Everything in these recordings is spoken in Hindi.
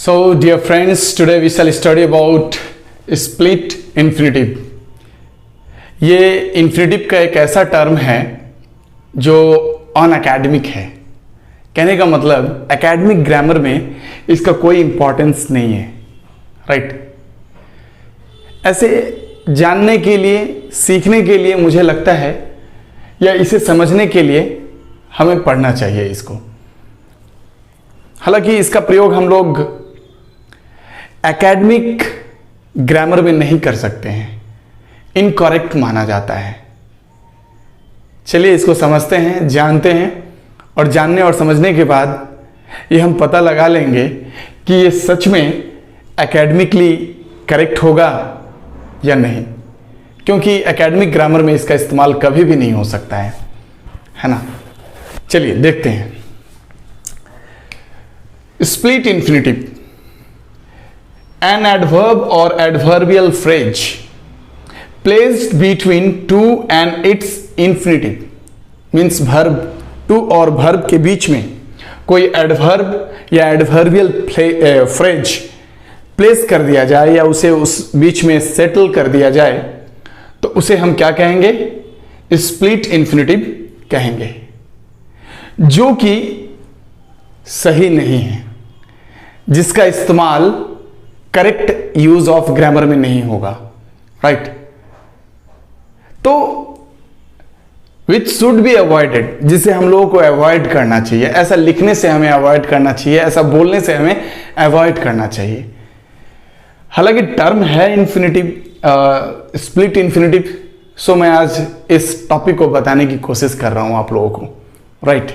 So, dear friends, today we shall study about split infinitive. ये infinitive का एक ऐसा टर्म है जो अनअकैडमिक है। कहने का मतलब एकेडमिक ग्रामर में इसका कोई इंपॉर्टेंस नहीं है, राइट? ऐसे जानने के लिए, सीखने के लिए मुझे लगता है या इसे समझने के लिए हमें पढ़ना चाहिए इसको। हालांकि इसका प्रयोग हम लोग एकेडमिक ग्रामर में नहीं कर सकते हैं, इनकरेक्ट माना जाता है। चलिए इसको समझते हैं, जानते हैं, और जानने और समझने के बाद ये हम पता लगा लेंगे कि ये सच में एकेडमिकली करेक्ट होगा या नहीं, क्योंकि एकेडमिक ग्रामर में इसका इस्तेमाल कभी भी नहीं हो सकता है ना? चलिए देखते हैं। Split infinitive, an adverb or adverbial phrase placed between to and its infinitive means verb to और verb के बीच में कोई adverb या adverbial phrase प्लेस कर दिया जाए या उसे उस बीच में सेटल कर दिया जाए तो उसे हम क्या कहेंगे? स्प्लिट इंफिनिटिव कहेंगे, जो कि सही नहीं है, जिसका इस्तेमाल करेक्ट यूज ऑफ ग्रामर में नहीं होगा, राइट? तो विच शुड बी अवॉइडेड, जिसे हम लोगों को अवॉइड करना चाहिए। ऐसा लिखने से हमें अवॉइड करना चाहिए, ऐसा बोलने से हमें अवॉइड करना चाहिए। हालांकि टर्म है इंफिनिटिव, स्प्लिट इंफिनिटिव, सो मैं आज इस टॉपिक को बताने की कोशिश कर रहा हूं आप लोगों को, राइट?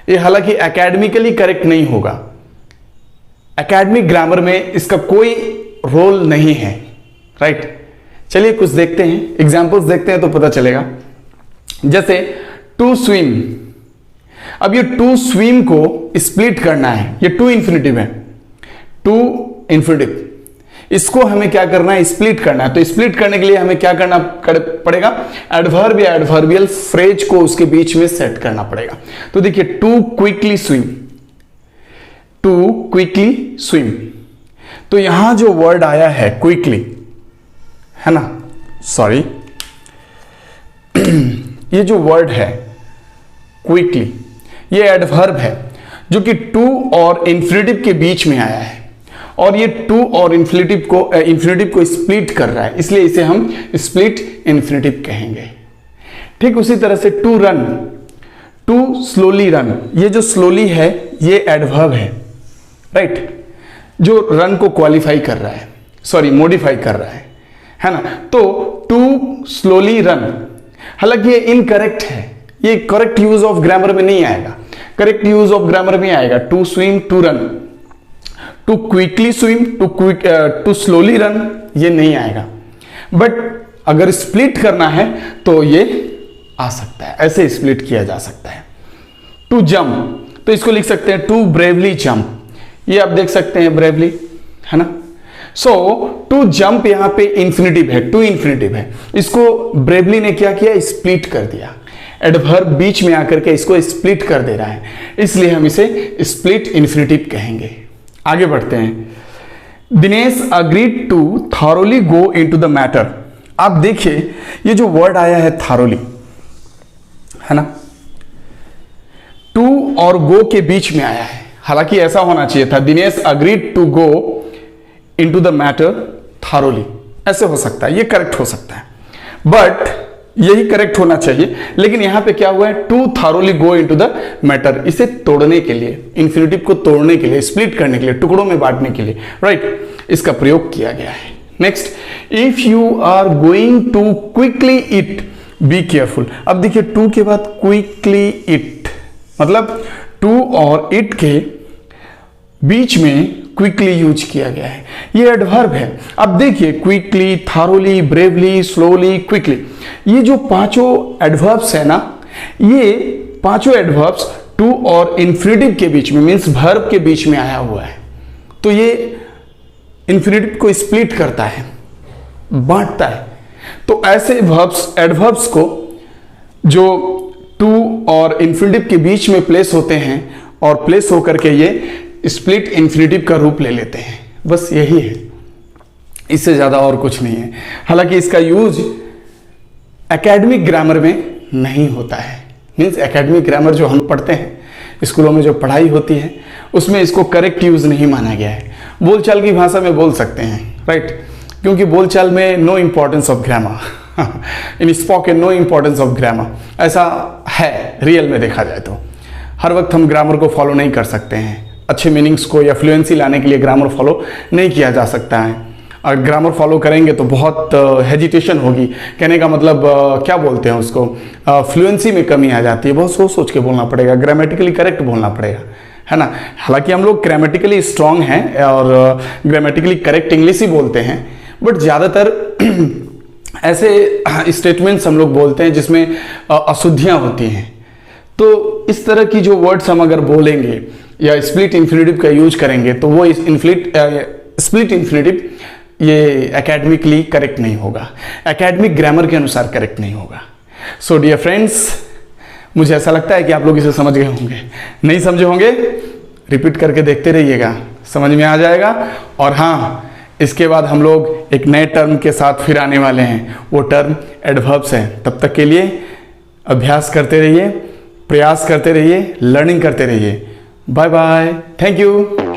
ये हालांकि एकेडमिकली करेक्ट नहीं होगा, एकेडमिक ग्रामर में इसका कोई रोल नहीं है, राइट? चलिए कुछ देखते हैं, एग्जांपल्स देखते हैं तो पता चलेगा। जैसे टू स्विम, अब ये टू स्विम को स्प्लिट करना है, ये टू इंफिनिटिव है, टू इंफिनिटिव, इसको हमें क्या करना है? स्प्लिट करना है। तो स्प्लिट करने के लिए हमें क्या करना पड़ेगा? एडवर्ब या एडवर्बियल फ्रेज को उसके बीच में सेट करना पड़ेगा। तो देखिए, to quickly swim, to quickly swim, तो यहां जो वर्ड आया है क्विकली, है ना, सॉरी, ये जो वर्ड है क्विकली, ये एडवर्ब है जो कि टू और इंफिनिटिव के बीच में आया है, और ये टू और इंफिनिटिव को स्प्लिट कर रहा है, इसलिए इसे हम स्प्लिट इंफिनिटिव कहेंगे। ठीक उसी तरह से to run, to slowly run, ये जो स्लोली है ये एडवर्ब है, राइट? जो रन को क्वालिफाई कर रहा है, सॉरी मॉडिफाई कर रहा है ना? तो टू स्लोली रन, हालांकि ये इनकरेक्ट है, ये करेक्ट यूज ऑफ ग्रामर में नहीं आएगा। करेक्ट यूज ऑफ ग्रामर में आएगा to swim, to run, to quickly swim, to slowly run, ये नहीं आएगा। बट अगर स्प्लिट करना है तो ये आ सकता है, ऐसे स्प्लिट किया जा सकता है। टू जंप, तो इसको लिख सकते हैं टू ब्रेवली जंप, ये आप देख सकते हैं ब्रेवली, है ना? सो टू जंप यहां पे इंफिनिटिव है, टू इंफिनिटिव है, इसको ब्रेवली ने क्या किया? स्प्लिट कर दिया। एडवर्ब बीच में आकर के इसको स्प्लिट कर दे रहा है, इसलिए हम इसे स्प्लिट इंफिनिटिव कहेंगे। आगे बढ़ते हैं। Dinesh agreed to thoroughly go into the matter, आप देखिए ये जो वर्ड आया है थॉरोली, है ना, टू और गो के बीच में आया है। हालांकि ऐसा होना चाहिए था, Dinesh agreed to go into the matter thoroughly, ऐसे हो सकता है, ये करेक्ट हो सकता है, बट यही करेक्ट होना चाहिए। लेकिन यहां पे क्या हुआ है? To thoroughly go into the matter, इसे तोड़ने के लिए, इंफिनिटिव को तोड़ने के लिए, स्प्लिट करने के लिए, टुकड़ों में बांटने के लिए, राइट, इसका प्रयोग किया गया है। Next, if you are going to quickly it be careful, अब देखिए टू के बाद क्विकली इट, मतलब टू और इट के बीच में क्विकली यूज किया गया है, ये एडवर्ब है। अब देखिए quickly, thoroughly, bravely, slowly, quickly, ये जो पांचों एडवर्ब्स है ना, ये पांचों एडवर्ब्स टू और इंफिनिटिव के बीच में, मींस वर्ब के बीच में आया हुआ है, तो ये इंफिनिटिव को स्प्लिट करता है, बांटता है। तो ऐसे वर्ब्स, एडवर्ब्स को जो टू और इंफिनिटिव के बीच में प्लेस होते हैं और प्लेस होकर के ये स्प्लिट इन्फिनेटिव का रूप ले लेते हैं, बस यही है, इससे ज़्यादा और कुछ नहीं है। हालांकि इसका यूज एकेडमिक ग्रामर में नहीं होता है, मीन्स एकेडमिक ग्रामर जो हम पढ़ते हैं स्कूलों में, जो पढ़ाई होती है, उसमें इसको करेक्ट यूज नहीं माना गया है। बोलचाल की भाषा में बोल सकते हैं, राइट, क्योंकि बोलचाल में no importance of grammar in spoken no importance of grammar, ऐसा है रियल में देखा जाए तो। हर वक्त हम ग्रामर को फॉलो नहीं कर सकते हैं, अच्छे मीनिंग्स को या फ्लुएंसी लाने के लिए ग्रामर फॉलो नहीं किया जा सकता है। और ग्रामर फॉलो करेंगे तो बहुत हेजिटेशन होगी, कहने का मतलब क्या बोलते हैं उसको, फ्लुएंसी में कमी आ जाती है, बहुत सोच सोच के बोलना पड़ेगा, ग्रामेटिकली करेक्ट बोलना पड़ेगा, है ना। हालांकि हम लोग ग्रामेटिकली स्ट्रांग हैं और ग्रामेटिकली करेक्ट इंग्लिश ही बोलते हैं, बट ज़्यादातर ऐसे स्टेटमेंट्स हम लोग बोलते हैं जिसमें अशुद्धियाँ होती हैं। तो इस तरह की जो वर्ड्स हम अगर बोलेंगे या स्प्लिट इन्फिनेटिव का यूज करेंगे तो वो स्प्लिट इन्फिनेटिव ये एकेडमिकली करेक्ट नहीं होगा, एकेडमिक ग्रामर के अनुसार करेक्ट नहीं होगा। सो डियर फ्रेंड्स, मुझे ऐसा लगता है कि आप लोग इसे समझ गए होंगे, नहीं समझे होंगे रिपीट करके देखते रहिएगा, समझ में आ जाएगा। और हाँ, इसके बाद हम लोग एक नए टर्म के साथ फिर आने वाले हैं, वो टर्म एडवर्ब्स हैं। तब तक के लिए अभ्यास करते रहिए, प्रयास करते रहिए, लर्निंग करते रहिए। Bye bye, thank you.